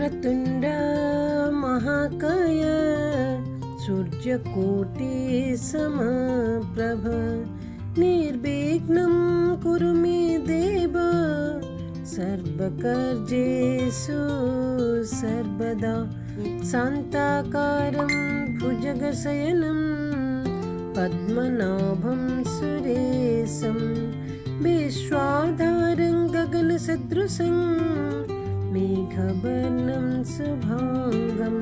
वक्रतुण्ड महाकाय सूर्यकोटिसमप्रभ निर्विघ्नं कुरु मे देव सर्वकार्येषु सर्वदा शान्ताकारं भुजगशयनं पद्मनाभं सुरेशं विश्वाधारं गगनसदृशं मेघवर्णं शुभांगं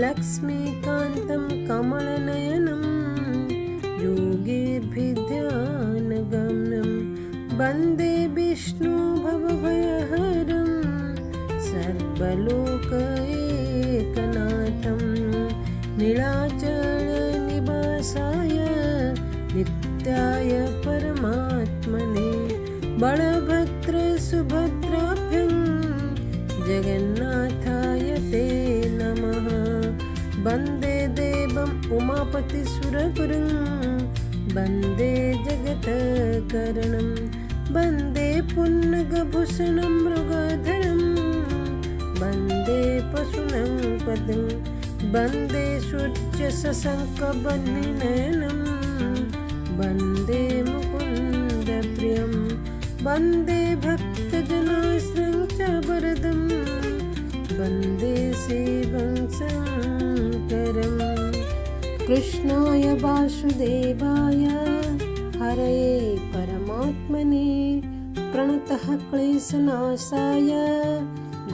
लक्ष्मीकान्तं कमलनयनं योगिभिर्ध्यानगम्यं वन्दे विष्णु भवभयहरं सर्वलोकैकनाथं नीलाचलनिवासाय नित्याय परमात्मने बलभद्र सुभद्राभ्यं जगन्नाथाय ते नमः। वन्दे देवम् उमापतिसुरगुरुं वन्दे जगत्करणं वन्दे पुन्नगभूषणं मृगधरं वन्दे पशूनां पदं वन्दे सूर्यशशाङ्कवह्निनयनं वन्दे मुकुन्दप्रियं वन्दे भक्तजनाश्रयं च वरदं वन्दे शिवं शङ्करम्। कृष्णाय वासुदेवाय हरये परमात्मने प्रणतः क्लेशनाशाय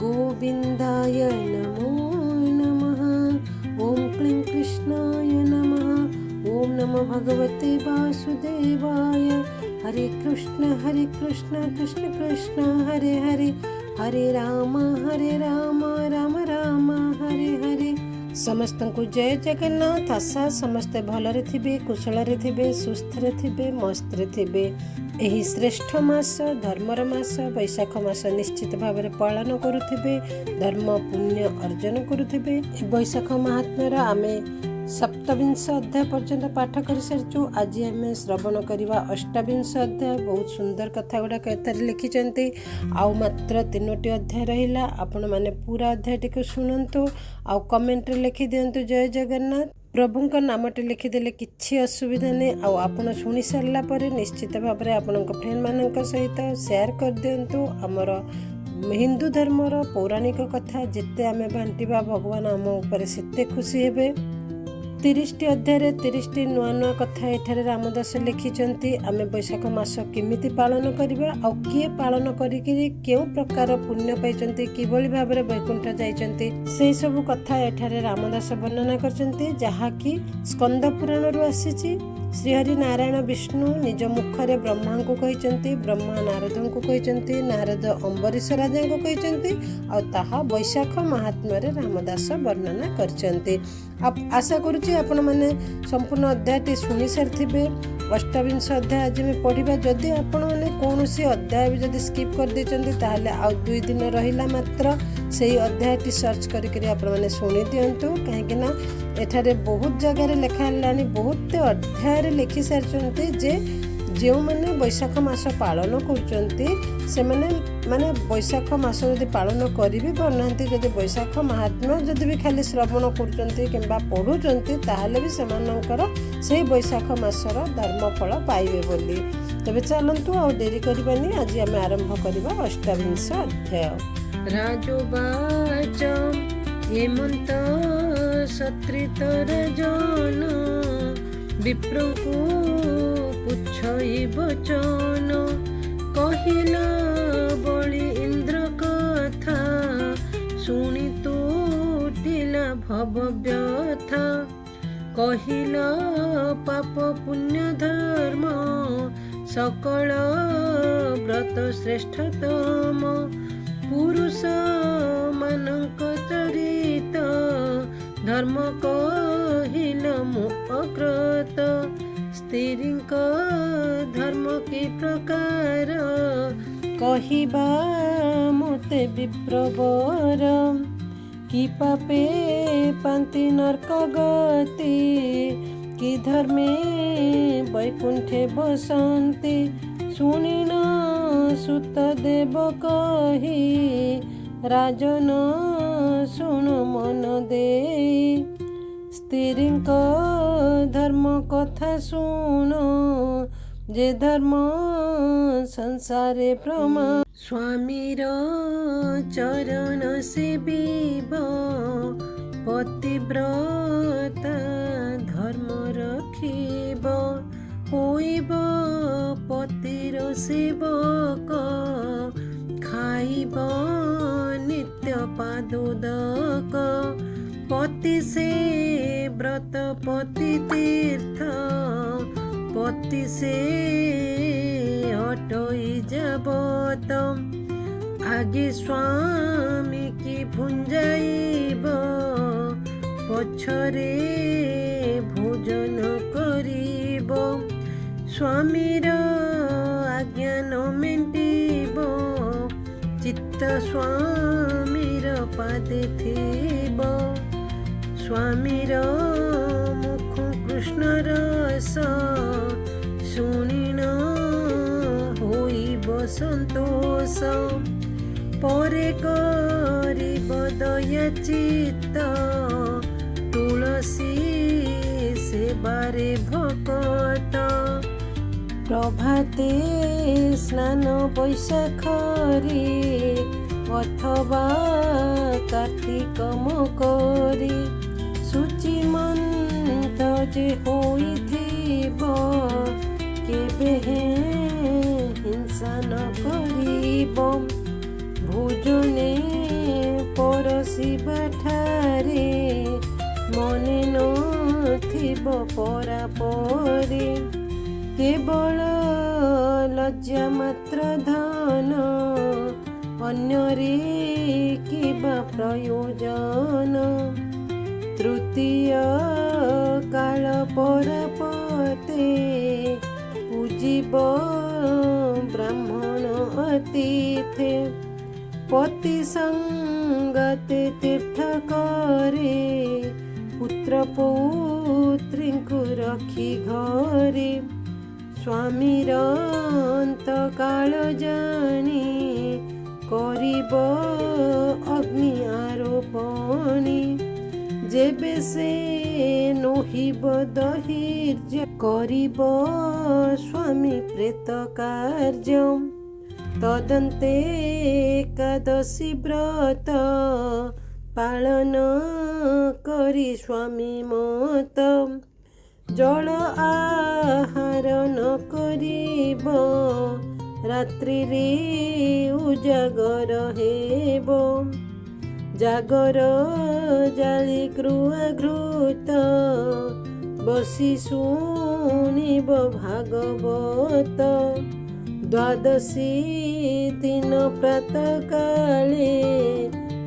गोविन्दाय नमो नमः। ॐ क्लीं कृष्णाय नमः। ॐ नमो भगवते वासुदेवाय। हरे कृष्ण कृष्ण कृष्ण हरे हरे, हरे राम राम राम हरे हरे। समस्त को जय जगन्नाथ। आशा समस्ते भलरे थिबे, कुशलरे थिबे, सुस्थरे थिबे, मस्ତରେ थिबे। एही श्रेष्ठ मास धर्मर मास वैशाख मास निश्चित भाव पालन करुथिबे, धर्म पुण्य अर्जन करुथिबे। वैशाख महात्म्यर आमे सप्तविंश अध्याय पर्यंत पाठ कर सारिचु। आज आम श्रवण करवा अष्टाविंश अध्याय। बहुत सुंदर कथा गुड़ाक एथारे लिखिंट। आउ मात्र 3टी अध्याय रहा। आपण मैंने पूरा अध्याय टी शुणु। आउ कमेंट लिखि दिंतु जय जगन्नाथ। प्रभुंक नामटे लिखिदेले किछि असुविधा नहीं। आपण शुणी सारा पर निश्चित भाव में आपण फ्रेंड मान सहित शेयर कर दिंतु। आमर हिंदू धर्मर पौराणिक कथा जिते आम बांटिबा भगवान आम उपर सेते खुशी हेबे। 30टी अध्याय 30टी नुआ नुआ कथा एठारे रामदास लिखिंट। आम वैशाख मास केमिति पालन करवा, आउ किए पालन करिकि केउ प्रकार पुण्य पाइचंती, किभली भाव में वैकुंठ जाइचंती, से सब कथा एठारे रामदास वर्णना करचंती, जहाँकि स्कंद पुराण रु आसीची। श्रीहरि नारायण विष्णु निज मुखरे ब्रह्मा को कहते, ब्रह्मा नारद को कहते, नारद अम्बरीश राजा को कहते, आहा वैशाख महात्म्य रामदास वर्णना करचंती। आशा करुच्ची आपण मैंने संपूर्ण अध्यायटी शुणी सारी। अष्टाविंश अध्याय आज मैं पढ़ा। जदि आपण मैंने कौन अध्याय भी जदि स्किप कर देचंती ताहले आउ 2 दिन रहिला मात्र से अध्यायटी सर्च करके आपण मैंने शुणी दिंतु। कहीं एठारे बहुत जगार लिखाला, बहुत अध्याय लिखि सारी जे जो मैंने वैशाख मास पालन करचंती से माने वैशाख मास जदि पालन करी भी पारनांती, जदि वैशाख महात्म्य जदि भी खाली श्रवण करचंती किंबा पढ़ुचंती ताहले भी सेमानंकर से वैशाख मासर धर्मफल पाइबे बोली। तबे चलंतु आ देरी करबानी, आज आम आरंभ करबा अष्टाविंश अध्याय। राजोवाच हेमंत सत्रितर जन विप्रंकु पुछई बचन कहिला बलि इंद्र कथा शुणी तुटिला भव व्यथा कहिला पाप पुण्य धर्म सकल व्रत श्रेष्ठतम पुरुष मानक चरित धर्म कहिल मु अकृत स्त्रीक धर्म की प्रकार कहिबा मोते विप्रवर कि पापे पांति नरक गति कि धर्मे वैकुंठे बसंती शुणिन सुत देव कही राजन ଶୁଣ ମନ ଦେଇ, ସ୍ତ୍ରୀଙ୍କ ଧର୍ମ କଥା ଶୁଣ, ଯେ ଧର୍ମ ସଂସାରେ ପ୍ରମା। ସ୍ୱାମୀର ଚରଣ ସେବିବ, ପତିବ୍ରତା ଧର୍ମ ରଖିବ, ହୋଇବ ପତିର ସେବକ, ଖାଇବ ନିତ୍ୟ ପାଦୋଦକ। ପତି ସେ ବ୍ରତ ପତି ତୀର୍ଥ, ପତି ସେ ଅଟଇ ଯାବତ। ଆଗେ ସ୍ୱାମୀ କି ଭୁଞ୍ଜାଇବ, ପଛରେ ଭୋଜନ କରିବ। ସ୍ୱାମୀର ଆଜ୍ଞା ନ ମେଣ୍ଟିବ, ଚିତ୍ତ ସ୍ୱାମୀର ପାଦେ ଥିବ। ସ୍ୱାମୀର ମୁଖ କୃଷ୍ଣ ରସ, ଶୁଣିନ ହୋଇବ ସନ୍ତୋଷ। ପରେ କରିବ ଦୟା ଚିତ୍ତ, ତୁଳସୀ ସେବାରେ ଭକତ। ପ୍ରଭାତେ ସ୍ନାନ ବୈଶାଖରେ, ଅଥବା କାର୍ତ୍ତିକ ମକରେ। ଶୁଚିମନ୍ତ ଯେ ହୋଇଥିବ, କେବେ ହିଂସା ନ କରିବ। ଭୋଜନେ ପରଶିବା ଠାରେ, ମନେ ନଥିବ ପରାପରେ। କେବଳ ଲଜ୍ଜା ମାତ୍ର ଧନ, ଅନ୍ୟରେ କିବା ପ୍ରୟୋଜନ। ତୃତୀୟ କାଳ ପରାପତେ, ପୂଜିବ ବ୍ରାହ୍ମଣ ଅତିଥି। ପତି ସଙ୍ଗତେ ତୀର୍ଥ କରେ, ପୁତ୍ର ପୌତ୍ରୀଙ୍କୁ ରଖି ଘରେ। ସ୍ୱାମୀର ଅନ୍ତକାଳ ଜାଣି, କରିବ ଅଗ୍ନି ଆରୋପଣି। ଯେବେ ସେ ନୋହିବ ଦହିର୍ଯ୍ୟ, କରିବ ସ୍ୱାମୀ ପ୍ରେତ କାର୍ଯ୍ୟ। ତଦନ୍ତେ ଏକାଦଶୀ ବ୍ରତ, ପାଳନ କରି ସ୍ୱାମୀ ମତ। ଜଳ ଆହାର ନ କରିବ, ରାତ୍ରିରେ ଉଜାଗର ହେବ। ଜାଗର ଜାଳି ଗୃହାଘୃତ, ବସି ଶୁଣିବ ଭାଗବତ। ଦ୍ୱାଦଶୀ ଦିନ ପ୍ରାତଃକାଳେ,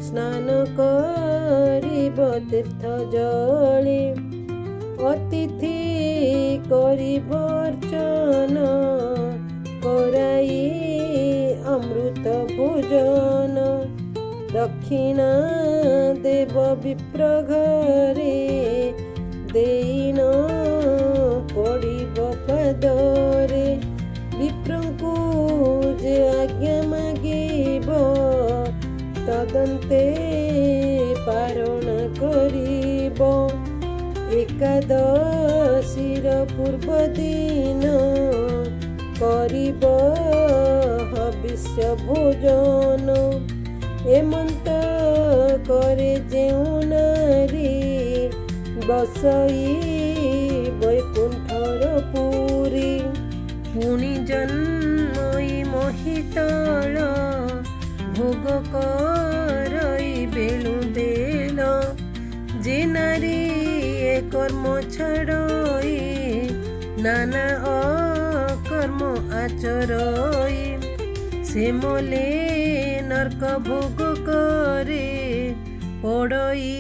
ସ୍ନାନ କରିବ ତୀର୍ଥ ଜଳେ। ଅତିଥି କରିବ ଅର୍ଚ୍ଚନ, କରାଇ ଅମୃତ ଭୋଜନ। ଦକ୍ଷିଣା ଦେବ ବିପ୍ର ଘରେ, ଦେଇନ ପଡ଼ିବ ପାଦରେ। ବିପ୍ରଙ୍କୁ ଯେ ଆଜ୍ଞା ମାଗିବ, ତଦନ୍ତେ ପାରଣ କରିବ। ଏକାଦଶୀର ପୂର୍ବ ଦିନ, କରିବ ହବିଷ୍ୟ ଭୋଜନ। ଏମନ୍ତ କରେ ଯେଉଁ ନାରୀ, ବସଇ ବୈକୁଣ୍ଠର ପୁରୀ। ପୁଣି ଜନ୍ମଇ ମହିତଳ, ଭୋଗ କରଇ ବେଳୁ ଦେଲ। ଯେ ନାରୀ ଏ କର୍ମ ଛାଡ଼ଇ, ନାନା ଅକର୍ମ ଆଚରଇ। ସେ ମଲେ ନର୍କ ଭୋଗ କରେ, ପଡ଼ଇ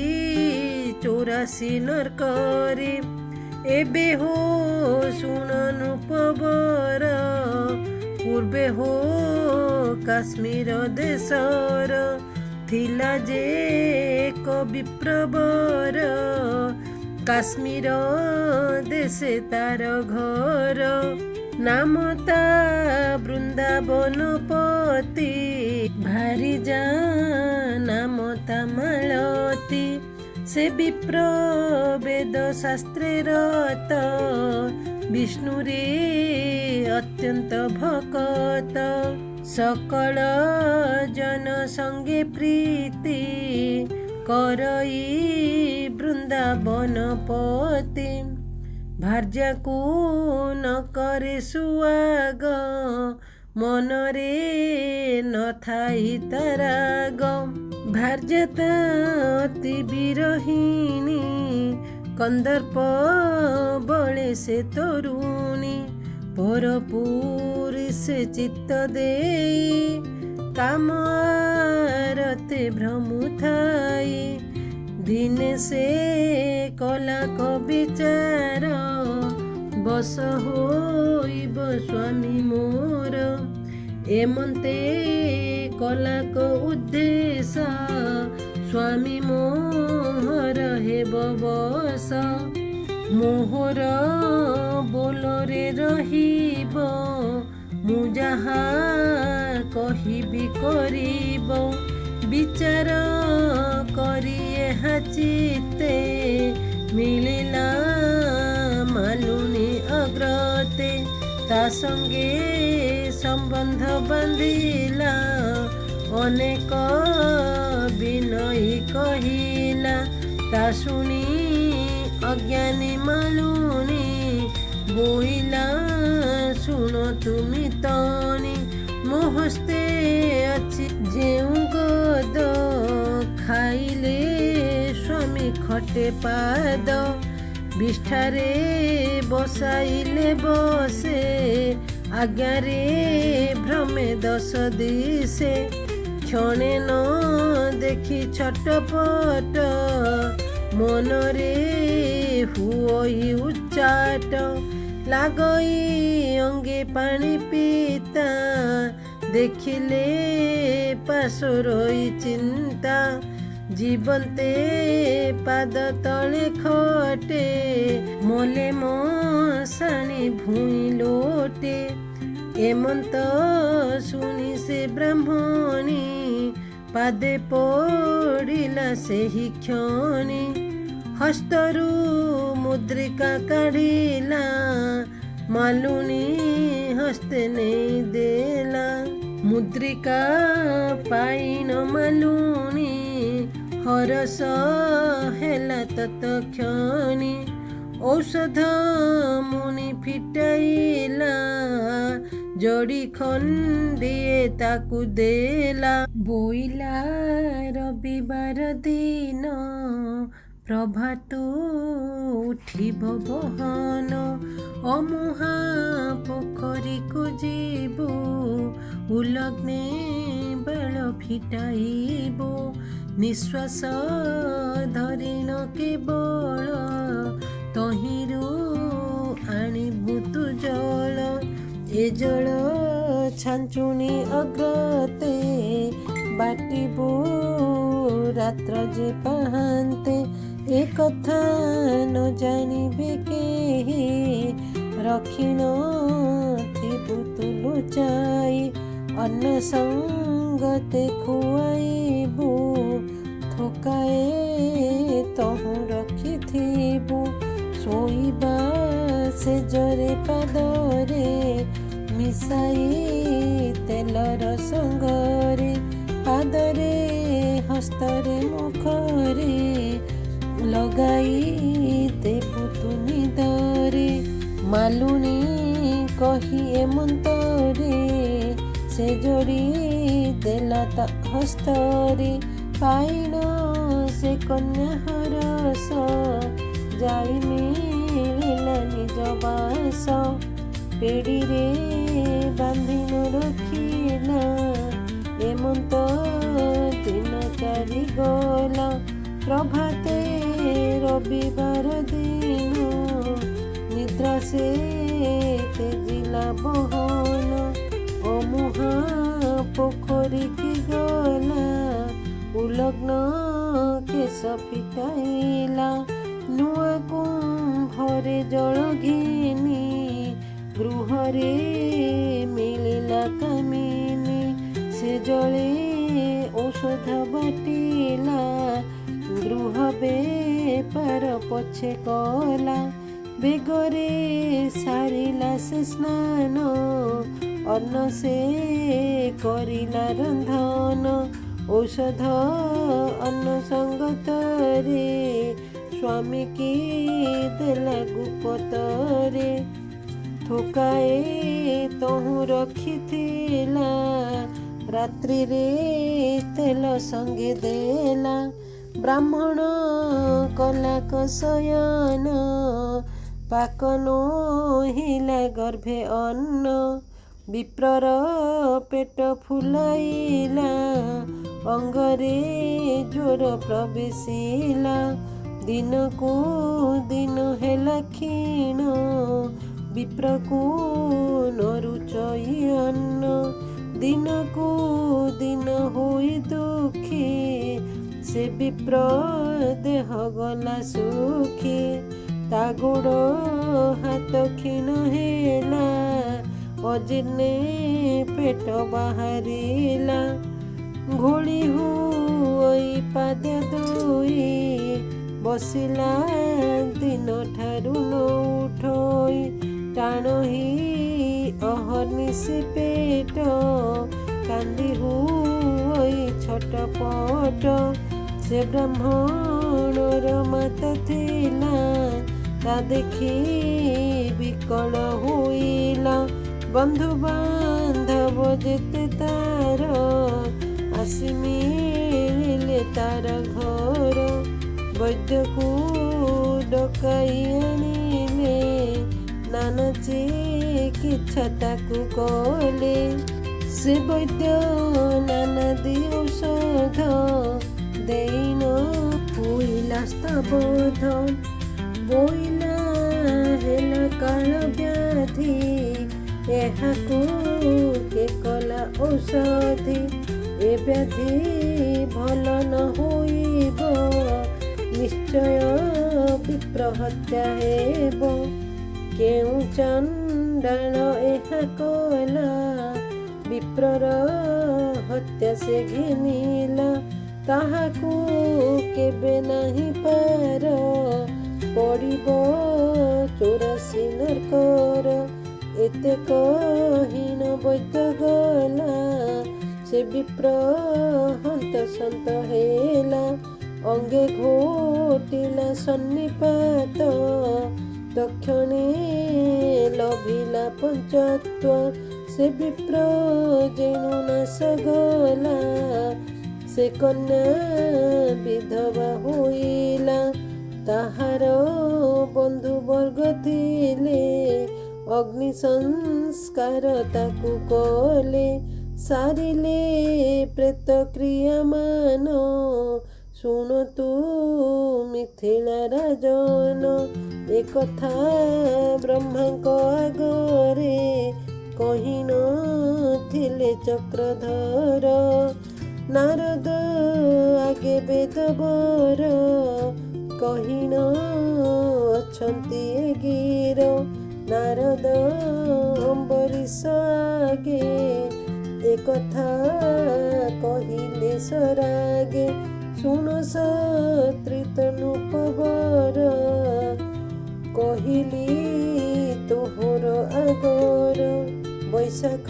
84 ନର୍କରେ। ଏବେ ହୋ ଶୁଣ ନୃପବର, ପୂର୍ବେ ହୋ କାଶ୍ମୀର ଦେଶର। ଥିଲା ଯେ ଏକ ବିପ୍ରବର, କାଶ୍ମୀର ଦେଶେ ତାର ଘର। ନାମ ତା ବୃନ୍ଦାବନପତି, ଭାରି ଯା ନାମ ତା ମାଳ। से विप्र वेद शास्त्रे रत विष्णुरे अत्यंत भकत सकल जन संगे प्रीति करई वृंदावन पति भार्याकू न करे सुआग मनरे न थाई तराग भार्यता अति विरहिणी कंदर्प बळे से तरुणी परपुरी से चित्त देई काम आरते भ्रमु थाई दिने से कला को विचार बस होइब स्वामी मोर एमंते कला को उद्देश्य स्वामी मोहर हेब बस मोहर बोलरे रहिब मु जहा कहिबी करिब विचार करी एहा चित्ते मिलिला मालुनी अग्रते ता संगे संबंध बांधिला अनेक विनयी कहिला ता सुनी अज्ञानी मालुनी बोइला सुन तुमी तनी मो हस्ते अच्छी जेउ गद खाइले स्वामी खटे पाद विष्ठारे बसाइले बसे आज्ञारे भ्रमे दश दिशे क्षणे न देखी छटपट मनरे हुई उच्चाट लागई अंगे पानी पीता देखिले पाशोरई चिंता जीवन्ते पाद तले खटे मोले मशाणी भूई लोटे एमंत सुनी से ब्राह्मणी पादे पड़िला सेहि क्षणी हस्तरू मुद्रिका काढ़िला मालुनी हस्ते नहीं देला मुद्रिका पाइन मालुनी हरस हेला तत्क्षणी औषध मुनि फिटाइला जोड़ी खंडिए ताकू देला बोइला रविवार दिन प्रभात उठिब बहन अमुहा पोखरी को जीवु उलग्ने बाल फिटाइबो निश्वास धरिन केवल तहिरू आनिबु तु जल ए जल छांचुनी अग्रते बाटिबु रात्र जे पाहांते ए कथा न जानिबे केही रखिन थिबु तु लुचाई अन्न संगते खुआइबु थोकाए तहु रखिथिबु शोइबा से जरे पादरे मिसाई तेलर संगरे पादरे हस्तरे मुखरे लगाई देबु तु निदरे मालुनी कही एमंतरे से जोड़ी देला ता हस्तरे पाइन से कन्या हरस जाई मिलिला निज बास पेड़ी रे बांधिन रखिला एमंत दिन चारि गला प्रभाते रविवार दिन निद्रा से तेजिला बहन अमुहा पोखरी की गला उलग्न केश फिटाइला नुआ कुंभरे जल घिनी गृहरे मिलिला कामिनी से जले औषध बाटिला गृह ବେପାର ପଛେ କଲା, ବେଗରେ ସାରିଲା ସେ ସ୍ନାନ, ଅନ୍ନ ସେ କରିଲା ରନ୍ଧନ। ଔଷଧ ଅନ୍ନ ସଙ୍ଗତରେ, ସ୍ୱାମୀ କି ଦେଲା ଗୁପତରେ। ଥୋକାଏ ତହୁଁ ରଖିଥିଲା, ରାତ୍ରିରେ ତେଲ ସଙ୍ଗେ ଦେଲା। ବ୍ରାହ୍ମଣ କଲା କଶୟନ, ପାକ ନୋହିଲା ଗର୍ଭେ ଅନ୍ନ। ବିପ୍ରର ପେଟ ଫୁଲାଇଲା, ଅଙ୍ଗରେ ଜ୍ୱର ପ୍ରବେଶିଲା। ଦିନକୁ ଦିନ ହେଲା କ୍ଷୀଣ, ବିପ୍ରକୁ ନରୁଚଇ ଅନ୍ନ। ଦିନକୁ ଦିନ ହୋଇ ଦୁଃଖୀ, ସେ ବିପ୍ର ଦେହ ଗଲା ସୁଖୀ। ତା ଗୋଡ଼ ହାତ କ୍ଷୀଣ ହେଲା, ଅଜୀର୍ଣ୍ଣେ ପେଟ ବାହାରିଲା। ଘୋଳି ହୋଇ ପାଦ ଧୋଇ, ବସିଲା ଦିନ ଠାରୁ ନ ଉଠୋଇ। ଟାଣ ହି ଅହର୍ନିଶି ପେଟ, କାନ୍ଦି ହୋଇ ଛଟପଟ। ସେ ବ୍ରାହ୍ମଣର ମାତା ଥିଲା, ତା ଦେଖି ବିକଳ ହୋଇଲା। ବନ୍ଧୁ ବାନ୍ଧବ ଯେତେ ତାର, ଆସି ମିଳିଲେ ତାର ଘର। ବୈଦ୍ୟକୁ ଡକାଇ ଆଣିଲେ, ନାନା ଚିକିତ୍ସା ତାକୁ କଲେ। ସେ ବୈଦ୍ୟ ନାନାଦି ଔଷଧ, ଦେଇନ ହୋଇଲା ସ୍ତବୋଧ। ବୋଇଲା ହେଲା କାଳ ବ୍ୟାଧି, ଏହାକୁ କେ କଲା ଔଷଧି। ଏ ବ୍ୟାଧି ଭଲ ନ ହୋଇବ, ନିଶ୍ଚୟ ବିପ୍ର ହତ୍ୟା ହେବ। କେଉଁ ଚଣ୍ଡାଳ ଏହା କଲା, ବିପ୍ରର ହତ୍ୟା ସେ ଘିନିଲା। ତାହାକୁ କେବେ ନାହିଁ ପାର, ପଡ଼ିବ 84 ନରକର। ଏତେ କହିଣ ବୈଦ୍ୟ ଗଲା, ସେ ବିପ୍ର ହନ୍ତସନ୍ତ ହେଲା। ଅଙ୍ଗେ ଘୋଟିଲା ସନ୍ନିପାତ, ତକ୍ଷଣେ ଲଭିଲା ପଞ୍ଚତ୍ୱ। ସେ ବିପ୍ର ଯେଣୁ ନାଶ ଗଲା, ସେ କନ୍ୟା ବିଧବା ହୋଇଲା। ତାହାର ବନ୍ଧୁ ବର୍ଗ ଥିଲେ, ଅଗ୍ନି ସଂସ୍କାର ତାକୁ କଲେ। ସାରିଲେ ପ୍ରେତ କ୍ରିୟା ମାନ, ଶୁଣ ତୁ ମିଥିଳା ରାଜନ। ଏ କଥା ବ୍ରହ୍ମାଙ୍କ ଆଗରେ, କହିନଥିଲେ ଚକ୍ରଧର। ନାରଦ ଆଗେ ବେଦବର, କହିନ ଅଛନ୍ତି ଏ ଗିର। ନାରଦ ଅମ୍ବରୀଶ ଆଗେ, ଏ କଥା କହିଲେ ସରାଗେ। ଶୁଣ ସତ୍ରିତ ନୃପବର, କହିଲି ତୋହର ଆଗର। ବୈଶାଖ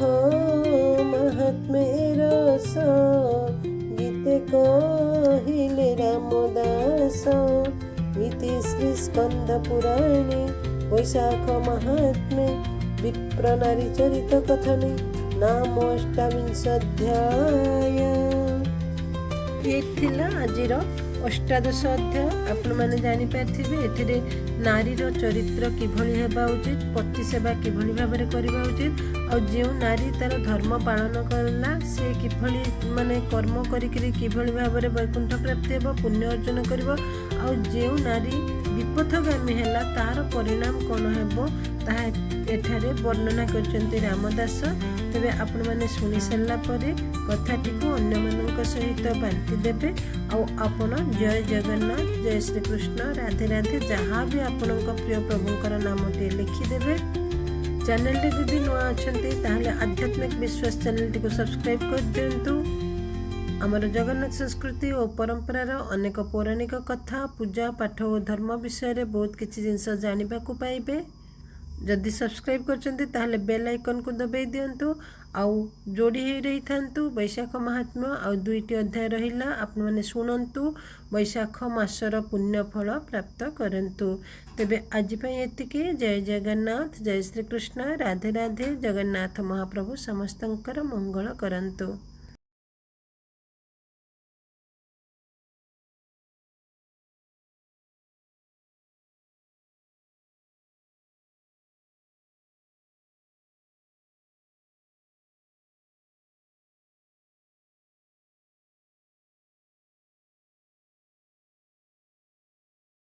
ମାହାତ୍ମ୍ୟ ରସ, ଗୀତେ କହିଲେ ରାମଦାସ। ଇତି ଶ୍ରୀ ସ୍କନ୍ଦ ପୁରାଣେ, ବୈଶାଖ ମାହାତ୍ମ୍ୟେ, ବିପ୍ର ନାରୀ ଚରିତ କଥନେ, ନାମ ଅଷ୍ଟାବିଂଶ ଅଧ୍ୟାୟ। ଏ ଥିଲା ଆଜିର ଅଷ୍ଟାଦଶ ଅଧ୍ୟାୟ। ଆପଣମାନେ ଜାଣିପାରିଥିବେ ଏଥିରେ ନାରୀର ଚରିତ୍ର କିଭଳି ହେବା ଉଚିତ, ପତି ସେବା କିଭଳି ଭାବରେ କରିବା ଉଚିତ, ଆଉ ଯେଉଁ ନାରୀ ତାର ଧର୍ମ ପାଳନ କଲା ସେ କିଭଳି କର୍ମ କରିକିରି କିଭଳି ଭାବରେ ବୈକୁଣ୍ଠ ପ୍ରାପ୍ତି ହେବ, ପୁଣ୍ୟ ଅର୍ଜନ କରିବ, ଆଉ ଯେଉଁ ନାରୀ ବିପଥଗାମୀ ହେଲା ତାହାର ପରିଣାମ କ'ଣ ହେବ ତାହା ଏଠାରେ ବର୍ଣ୍ଣନା କରିଛନ୍ତି ରାମଦାସ। ତେବେ ଆପଣମାନେ ଶୁଣି ସାରିଲା ପରେ କଥାଟିକୁ ଅନ୍ୟମାନଙ୍କ ସହିତ ବାଣ୍ଟି ଦେବେ। ଆଉ ଆପଣ ଜୟ ଜଗନ୍ନାଥ, ଜୟ ଶ୍ରୀକୃଷ୍ଣ, ରାଧେ ରାଧେ ଯାହା ବି ଆପଣଙ୍କ ପ୍ରିୟ ପ୍ରଭୁଙ୍କର ନାମଟିଏ ଲେଖିଦେବେ। ଚ୍ୟାନେଲରେ ଯଦି ନୂଆ ଅଛନ୍ତି ତାହେଲେ ଆଧ୍ୟାତ୍ମିକ ବିଶ୍ୱାସ ଚ୍ୟାନେଲଟିକୁ ସବସ୍କ୍ରାଇବ୍ କରିଦିଅନ୍ତୁ। आमर जगन्नाथ संस्कृति और परंपरार अनेक पौराणिक कथा पूजा पाठ और धर्म विषय बहुत किसी जिनस जानवा पाइबे। जदि सब्सक्राइब कर बेल आइकन को दबाई दिंतु आउ जोड़ी हो रही था वैशाख महात्म्य आउ दुईटी अध्याय रहा आपण मैंने शुणु वैशाख मासर पुण्यफल प्राप्त करंतु। तेबे आज एतिके। जय जगन्नाथ, जय श्री कृष्ण, राधे राधे। जगन्नाथ महाप्रभु समस्तंकर मंगल करंतु।